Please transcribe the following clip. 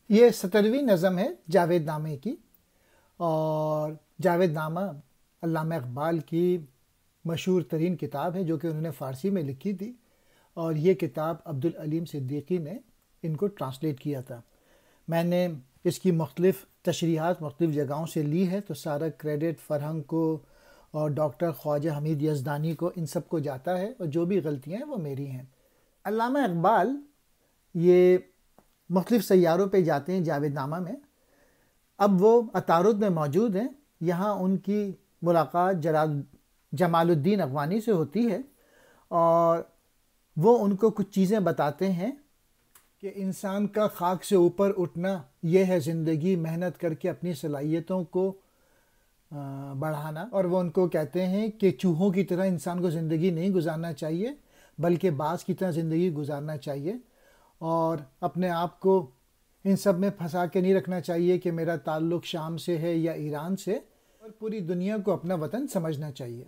یہ 17ویں نظم ہے جاوید نامے کی، اور جاوید نامہ علامہ اقبال کی مشہور ترین کتاب ہے جو کہ انہوں نے فارسی میں لکھی تھی، اور یہ کتاب عبدالعلیم صدیقی نے ان کو ٹرانسلیٹ کیا تھا۔ میں نے اس کی مختلف تشریحات مختلف جگہوں سے لی ہے، تو سارا کریڈٹ فرہنگ کو اور ڈاکٹر خواجہ حمید یزدانی کو، ان سب کو جاتا ہے، اور جو بھی غلطیاں ہیں وہ میری ہیں۔ علامہ اقبال یہ مختلف سیاروں پہ جاتے ہیں جاوید نامہ میں۔ اب وہ عطارد میں موجود ہیں، یہاں ان کی ملاقات جمال الدین افغانی سے ہوتی ہے، اور وہ ان کو کچھ چیزیں بتاتے ہیں کہ انسان کا خاک سے اوپر اٹھنا یہ ہے زندگی، محنت کر کے اپنی صلاحیتوں کو بڑھانا۔ اور وہ ان کو کہتے ہیں کہ چوہوں کی طرح انسان کو زندگی نہیں گزارنا چاہیے، بلکہ باز کی طرح زندگی گزارنا چاہیے، اور اپنے آپ کو ان سب میں پھنسا کے نہیں رکھنا چاہیے کہ میرا تعلق شام سے ہے یا ایران سے، اور پوری دنیا کو اپنا وطن سمجھنا چاہیے۔